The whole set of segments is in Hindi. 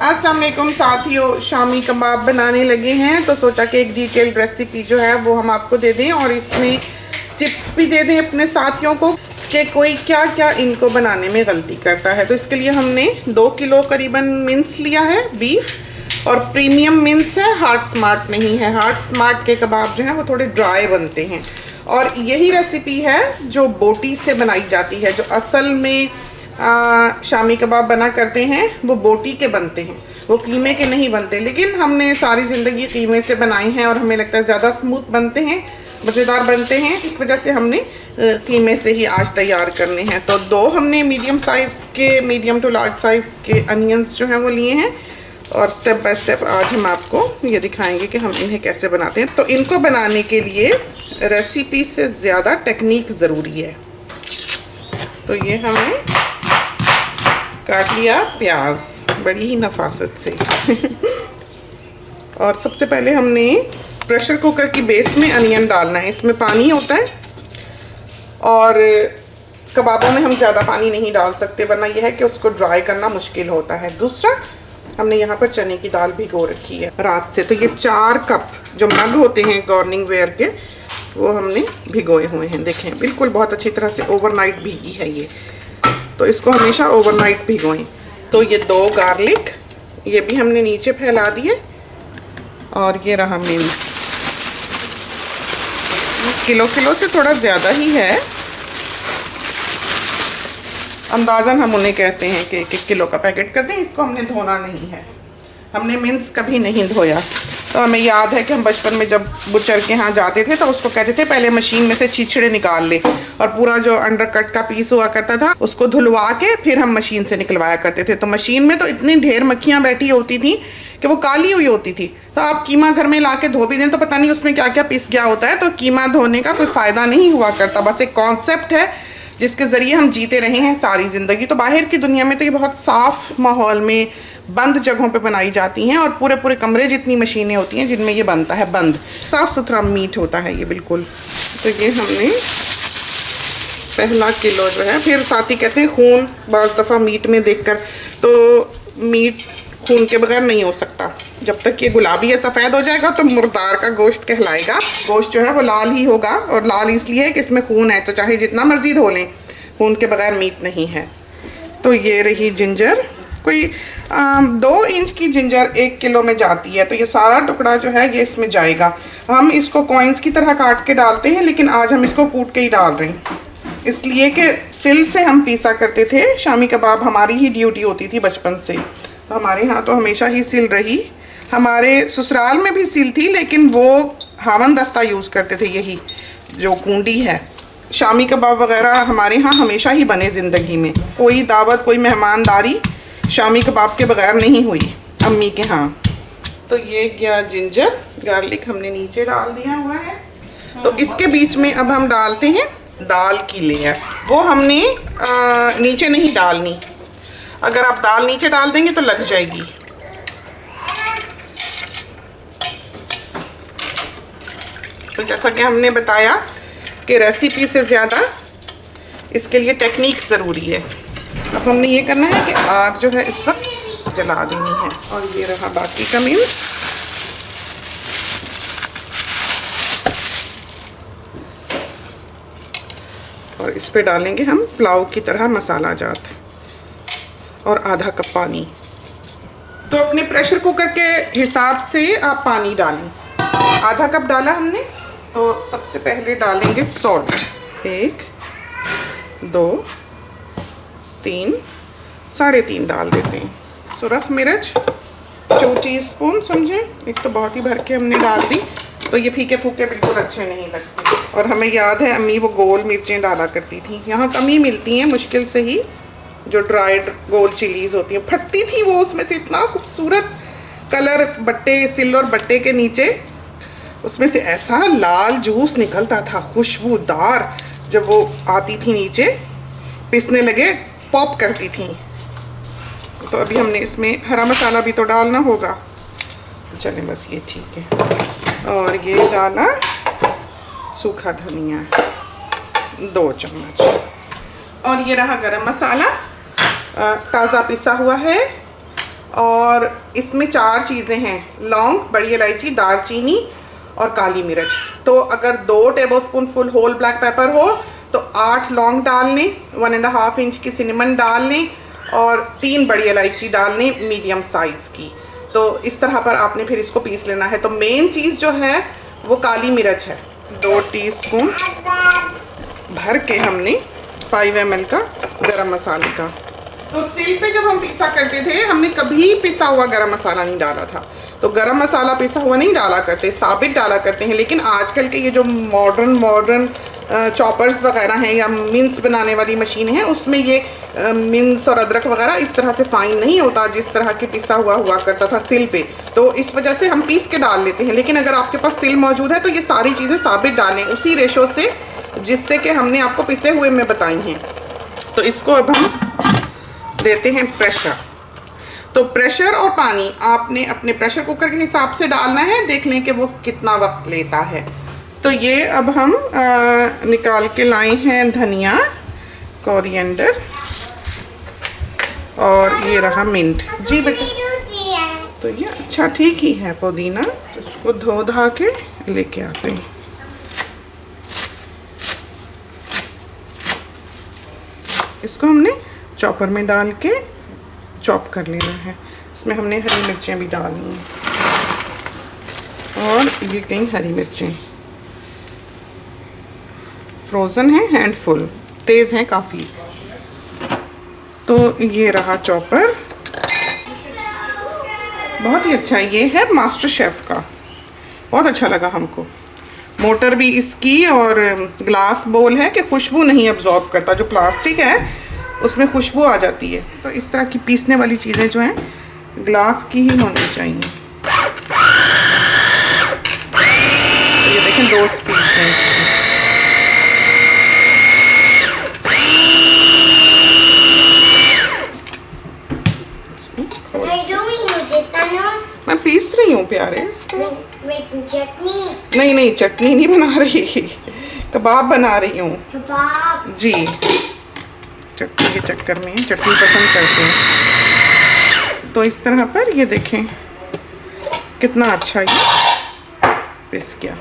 अस्सलाम वालेकुम साथियों, शामी कबाब बनाने लगे हैं तो सोचा कि एक डिटेल्ड रेसिपी जो है वो हम आपको दे दें और इसमें टिप्स भी दे दें अपने साथियों को कि कोई क्या क्या इनको बनाने में गलती करता है। तो इसके लिए हमने 2 किलो करीबन मिन्स लिया है बीफ, और प्रीमियम मिन्स है, हार्ट स्मार्ट नहीं है। हार्ट स्मार्ट के कबाब जो हैं वो थोड़े ड्राई बनते हैं और यही रेसिपी है जो बोटी से बनाई जाती है। जो असल में शामी कबाब बना करते हैं वो बोटी के बनते हैं, वो कीमे के नहीं बनते। लेकिन हमने सारी ज़िंदगी कीमे से बनाई हैं और हमें लगता है ज़्यादा स्मूथ बनते हैं, मज़ेदार बनते हैं, इस वजह से हमने कीमे से ही आज तैयार करने हैं। तो 2 हमने मीडियम टू लार्ज साइज़ के अनियंस जो हैं वो लिए हैं और स्टेप बाय स्टेप आज हम आपको ये दिखाएंगे कि हम इन्हें कैसे बनाते हैं। तो इनको बनाने के लिए रेसिपी से ज़्यादा टेक्निक ज़रूरी है। तो ये हमने काट लिया प्याज बड़ी ही नफासत से और सबसे पहले हमने प्रेशर कुकर की बेस में अनियन डालना है। इसमें पानी होता है और कबाबों में हम ज़्यादा पानी नहीं डाल सकते वरना यह है कि उसको ड्राई करना मुश्किल होता है। दूसरा, हमने यहाँ पर चने की दाल भिगो रखी है रात से। तो ये 4 कप जो मग होते हैं गॉर्निंग वेयर के वो हमने भिगोए हुए हैं। देखें बिल्कुल बहुत अच्छी तरह से ओवरनाइट भीगी है ये, तो इसको हमेशा ओवरनाइट भिगोएं। तो ये 2 गार्लिक ये भी हमने नीचे फैला दिए और ये रहा मिन्स। किलो से थोड़ा ज़्यादा ही है, अंदाज़न हम उन्हें कहते हैं कि 1 किलो का पैकेट कर दें। इसको हमने धोना नहीं है, हमने मिन्स कभी नहीं धोया। तो हमें याद है कि हम बचपन में जब बुचर के यहाँ जाते थे तो उसको कहते थे पहले मशीन में से छिछड़े निकाल ले, और पूरा जो अंडरकट का पीस हुआ करता था उसको धुलवा के फिर हम मशीन से निकलवाया करते थे। तो मशीन में तो इतनी ढेर मक्खियाँ बैठी होती थी कि वो काली हुई होती थी। तो आप कीमा घर में ला के धो भी दें तो पता नहीं उसमें क्या क्या पिस गया होता है। तो कीमा धोने का कोई फ़ायदा नहीं हुआ करता, बस एक कॉन्सेप्ट है जिसके ज़रिए हम जीते रहे हैं सारी ज़िंदगी। तो बाहर की दुनिया में तो ये बहुत साफ़ माहौल में बंद जगहों पे बनाई जाती हैं और पूरे पूरे कमरे जितनी मशीनें होती हैं जिनमें ये बनता है, बंद साफ़ सुथरा मीट होता है ये बिल्कुल। तो ये हमने पहला किलो जो है, फिर साथ ही कहते हैं खून बाज़ दफ़ा मीट में देखकर, तो मीट खून के बगैर नहीं हो सकता। जब तक ये गुलाबी या सफ़ेद हो जाएगा तो मुर्दार का गोश्त कहलाएगा। गोश्त जो है वो लाल ही होगा, और लाल इसलिए है कि इसमें खून है, तो चाहे जितना मर्जी धो लें खून के बगैर मीट नहीं है। तो ये रही जिंजर, कोई 2 इंच की जिंजर 1 किलो में जाती है। तो ये सारा टुकड़ा जो है ये इसमें जाएगा। हम इसको कॉइन्स की तरह काट के डालते हैं, लेकिन आज हम इसको कूट के ही डाल रहे हैं, इसलिए कि सिल से हम पीसा करते थे। शामी कबाब हमारी ही ड्यूटी होती थी बचपन से, तो हमारे यहाँ तो हमेशा ही सिल रही। हमारे ससुराल में भी सिल थी, लेकिन वो हावन दस्ता यूज़ करते थे, यही जो कूंडी है। शामी कबाब वगैरह हमारे यहाँ हमेशा ही बने ज़िंदगी में। कोई दावत, कोई मेहमानदारी शामी कबाब के बगैर नहीं हुई अम्मी के यहाँ। तो ये क्या जिंजर गार्लिक हमने नीचे डाल दिया हुआ है। तो इसके बीच में अब हम डालते हैं दाल की लेयर। वो हमने नीचे नहीं डालनी, अगर आप दाल नीचे डाल देंगे तो लग जाएगी। तो जैसा कि हमने बताया कि रेसिपी से ज़्यादा इसके लिए टेक्निक ज़रूरी है। अब हमने ये करना है कि आग जो है इस वक्त जला देनी है। और ये रहा बाकी का मिन्स। और इस पे डालेंगे हम पुलाव की तरह मसाला जात और आधा कप पानी। तो अपने प्रेशर कुकर के हिसाब से आप पानी डालें। आधा कप डाला हमने, तो सबसे पहले डालेंगे सॉल्ट, 1 2 3 3.5 डाल देते हैं। सुरख मिर्च 2 टीस्पून समझे, एक तो बहुत ही भर के हमने डाल दी, तो ये फीके फूके बिल्कुल अच्छे नहीं लगते। और हमें याद है अम्मी वो गोल मिर्चें डाला करती थी, यहाँ कम ही मिलती हैं मुश्किल से ही, जो ड्राइड गोल चिलीज़ होती हैं। फटती थी वो, उसमें से इतना खूबसूरत कलर बट्टे, सिल्वर बट्टे के नीचे उसमें से ऐसा लाल जूस निकलता था खुशबूदार। जब वो आती थी नीचे पिसने लगे पॉप करती थी। तो अभी हमने इसमें हरा मसाला भी तो डालना होगा, चले बस ये ठीक है। और ये डाला सूखा धनिया 2 चम्मच, और ये रहा गरम मसाला ताज़ा पिसा हुआ है, और इसमें 4 चीज़ें हैं, लौंग, बड़ी इलायची, दालचीनी और काली मिर्च। तो अगर 2 tablespoon full whole black pepper हो तो 8 लौंग डाल लें, 1.5 इंच की सिनेमन डाल लें और 3 बड़ी इलायची डाल लें मीडियम साइज़ की। तो इस तरह पर आपने फिर इसको पीस लेना है। तो मेन चीज़ जो है वो काली मिर्च है। 2 टीस्पून भर के हमने 5 ml का गरम मसाले का। तो सिल पे जब हम पीसा करते थे हमने कभी पिसा हुआ गरम मसाला नहीं डाला था। तो गरम मसाला पिसा हुआ नहीं डाला करते, साबित डाला करते हैं। लेकिन आजकल के ये जो मॉडर्न चॉपर्स वगैरह हैं या मिन्स बनाने वाली मशीन है, उसमें ये मिन्स और अदरक वगैरह इस तरह से फाइन नहीं होता जिस तरह के पिसा हुआ करता था सिल पे। तो इस वजह से हम पीस के डाल लेते हैं। लेकिन अगर आपके पास सिल मौजूद है तो ये सारी चीज़ें साबित डालें उसी रेशो से जिससे कि हमने आपको पिसे हुए में बताई हैं। तो इसको अब हम देते हैं प्रेशर। तो प्रेशर और पानी आपने अपने प्रेशर कुकर के हिसाब से डालना है, देख लें कि वो कितना वक्त लेता है। तो ये अब हम निकाल के लाए हैं धनिया, कोरिएंडर और ये रहा मिंट। जी बेटा, तो ये अच्छा ठीक ही है पुदीना। तो इसको धो धा के लेके आते हैं। इसको हमने चॉपर में डाल के चॉप कर लेना है। इसमें हमने हरी मिर्चें भी डालनी हैं और ये कई हरी मिर्चें फ्रोज़न है, हैंडफुल, तेज़ हैं काफ़ी। तो ये रहा चॉपर, बहुत ही अच्छा। ये है मास्टर शेफ़ का, बहुत अच्छा लगा हमको। मोटर भी इसकी और ग्लास बोल है कि खुशबू नहीं अब्जॉर्ब करता। जो प्लास्टिक है उसमें खुशबू आ जाती है। तो इस तरह की पीसने वाली चीज़ें जो हैं ग्लास की ही होनी चाहिए। तो ये देखें 2 स्पीड हैं इसकी। मैं पीस रही हूँ प्यारे इसको। चटनी नहीं, चटनी नहीं बना रही, कबाब बना रही हूँ। कबाब जी, चटनी के चक्कर में चटनी पसंद करते हैं। तो इस तरह पर ये देखें कितना अच्छा ये पिस गया।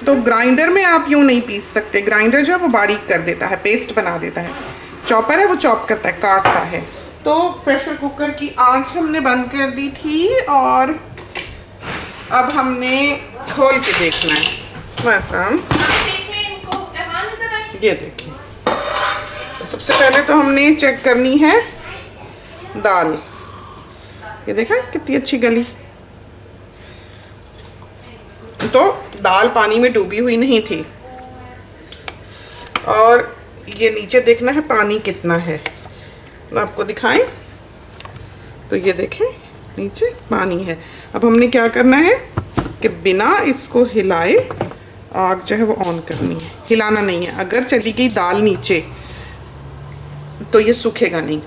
तो ग्राइंडर में आप यूँ नहीं पीस सकते, ग्राइंडर जो है वो बारीक कर देता है, पेस्ट बना देता है। चॉपर है वो चॉप करता है, काटता है। तो प्रेशर कुकर की आंच हमने बंद कर दी थी और अब हमने खोल के देखना है। वैसा ये देखिए, सबसे पहले तो हमने चेक करनी है दाल। ये देखा कितनी अच्छी गली। तो दाल पानी में डूबी हुई नहीं थी। और ये नीचे देखना है पानी कितना है, तो आपको दिखाएं। तो ये देखें नीचे पानी है। अब हमने क्या करना है कि बिना इसको हिलाए आग जो है वो ऑन करनी है, हिलाना नहीं है। अगर चली गई दाल नीचे तो ये सूखेगा नहीं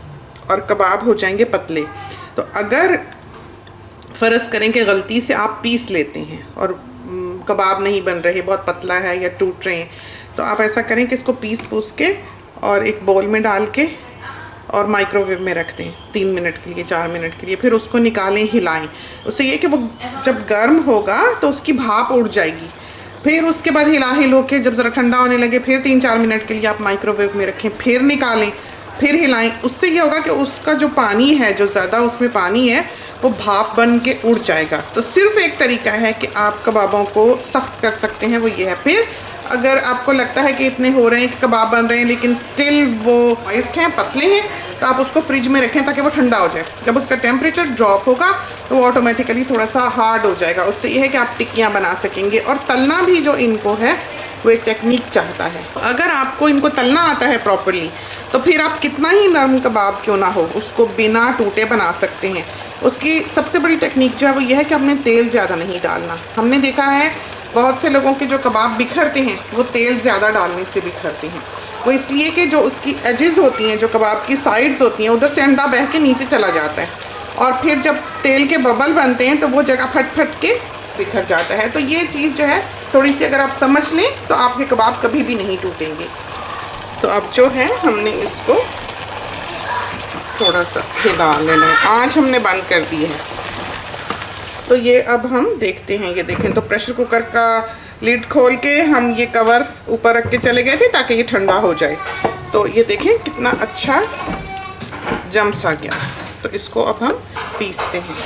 और कबाब हो जाएंगे पतले। तो अगर फ़र्ज़ करें कि गलती से आप पीस लेते हैं और कबाब नहीं बन रहे, बहुत पतला है या टूट रहे हैं, तो आप ऐसा करें कि इसको पीस के और एक बाउल में डाल के और माइक्रोवेव में रख दें 3 मिनट के लिए, 4 मिनट के लिए। फिर उसको निकालें, हिलाएं। उससे ये कि वो जब गर्म होगा तो उसकी भाप उड़ जाएगी। फिर उसके बाद हिलो के जब ज़रा ठंडा होने लगे फिर 3-4 मिनट के लिए आप माइक्रोवेव में रखें, फिर निकालें, फिर हिलाएं। उससे ये होगा कि उसका जो पानी है, जो ज़्यादा उसमें पानी है, वो भाप बन के उड़ जाएगा। तो सिर्फ एक तरीका है कि आप कबाबों को सख्त कर सकते हैं, वो ये है। फिर अगर आपको लगता है कि इतने हो रहे हैं कि कबाब बन रहे हैं लेकिन स्टिल वो मॉइस्ट हैं, पतले हैं, तो आप उसको फ्रिज में रखें ताकि वो ठंडा हो जाए। जब उसका टेम्परेचर ड्रॉप होगा तो वो ऑटोमेटिकली थोड़ा सा हार्ड हो जाएगा। उससे ये है कि आप टिक्कियाँ बना सकेंगे। और तलना भी जो इनको है वो एक टेक्निक चाहता है। अगर आपको इनको तलना आता है प्रॉपर्ली तो फिर आप कितना ही नरम कबाब क्यों ना हो, उसको बिना टूटे बना सकते हैं। उसकी सबसे बड़ी टेक्निक जो है वो ये है कि हमने तेल ज़्यादा नहीं डालना। हमने देखा है बहुत से लोगों के जो कबाब बिखरते हैं वो तेल ज़्यादा डालने से बिखरते हैं। वो इसलिए कि जो उसकी एजेस होती हैं, जो कबाब की साइड्स होती हैं, उधर से अंडा बह के नीचे चला जाता है और फिर जब तेल के बबल बनते हैं तो वो जगह फट के बिखर जाता है। तो ये चीज़ जो है थोड़ी सी अगर आप समझ लें तो आपके कबाब कभी भी नहीं टूटेंगे। तो अब जो है हमने इसको थोड़ा सा हिला लेना है। आँच हमने बंद कर दी है। तो ये अब हम देखते हैं। ये देखें तो प्रेशर कुकर का लिड खोल के हम ये कवर ऊपर रख के चले गए थे ताकि ये ठंडा हो जाए। तो ये देखें कितना अच्छा जम सा गया। तो इसको अब हम पीसते हैं।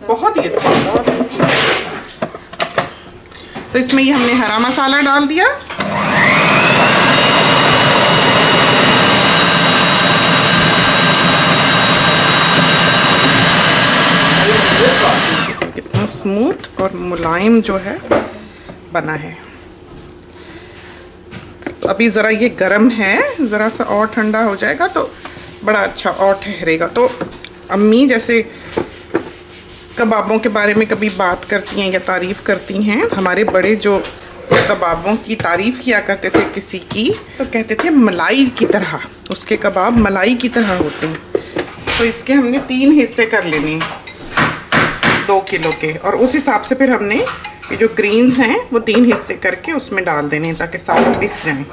बहुत ही अच्छा, बहुत अच्छा। तो इसमें ये हमने हरा मसाला डाल दिया। कितना स्मूथ और मुलायम जो है बना है। तो अभी ज़रा ये गर्म है, ज़रा सा और ठंडा हो जाएगा तो बड़ा अच्छा और ठहरेगा। तो अम्मी जैसे कबाबों के बारे में कभी बात करती हैं या तारीफ़ करती हैं, हमारे बड़े जो कबाबों की तारीफ़ किया करते थे किसी की, तो कहते थे मलाई की तरह, उसके कबाब मलाई की तरह होते हैं। तो इसके हमने 3 हिस्से कर लेने हैं 2 किलो के, और उस हिसाब से फिर हमने ये जो ग्रीन्स हैं वो 3 हिस्से करके उसमें डाल देने हैं ताकि साथ पिस जाएं।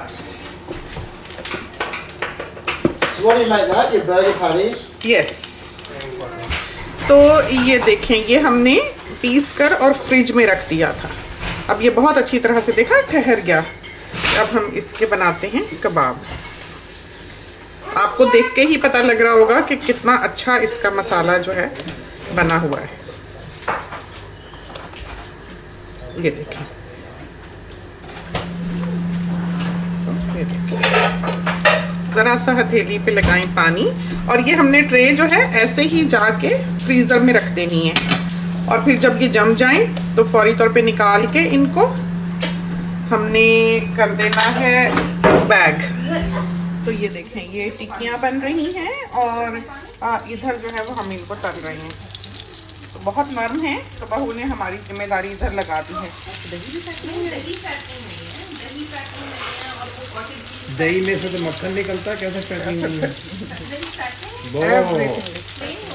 यस। तो ये देखें, ये हमने पीस कर और फ्रिज में रख दिया था। अब ये बहुत अच्छी तरह से देखा ठहर गया। अब हम इसके बनाते हैं कबाब। आपको देख के ही पता लग रहा होगा कि कितना अच्छा इसका मसाला जो है बना हुआ है। ये देखें, ज़रा सा हथेली पे लगाएं पानी, और ये हमने ट्रे जो है ऐसे ही जाके फ्रीज़र में रख देनी है। और फिर जब ये जम जाएं तो फौरी तौर पे निकाल के इनको हमने कर देना है बैग। तो ये देखें, ये टिक्कियाँ बन रही हैं और इधर जो है वो हम इनको तल रहे हैं। तो बहुत नरम है, तो बहू ने हमारी जिम्मेदारी इधर लगा दी है। दही में से तो मक्खन निकलता है, कैसे पैकिंग है?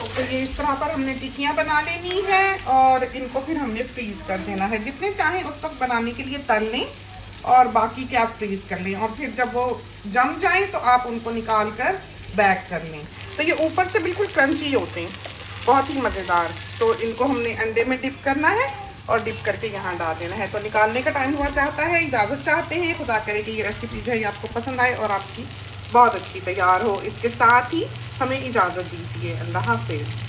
तो ये इस तरह पर हमने टिक्कियाँ बना लेनी है और इनको फिर हमने फ्रीज कर देना है। जितने चाहें उस वक्त बनाने के लिए तल लें और बाकी के आप फ्रीज कर लें, और फिर जब वो जम जाए तो आप उनको निकाल कर बैक कर लें। तो ये ऊपर से बिल्कुल क्रंची होते हैं, बहुत ही मज़ेदार। तो इनको हमने अंडे में डिप करना है और डिप करके यहाँ डाल देना है। तो निकालने का टाइम हुआ चाहता है, इजाज़त चाहते हैं। खुदा करे कि ये रेसिपी जो है आपको पसंद आए और आपकी बहुत अच्छी तैयार हो। इसके साथ ही हमें इजाज़त दीजिए। अल्लाह हाफ़िज़।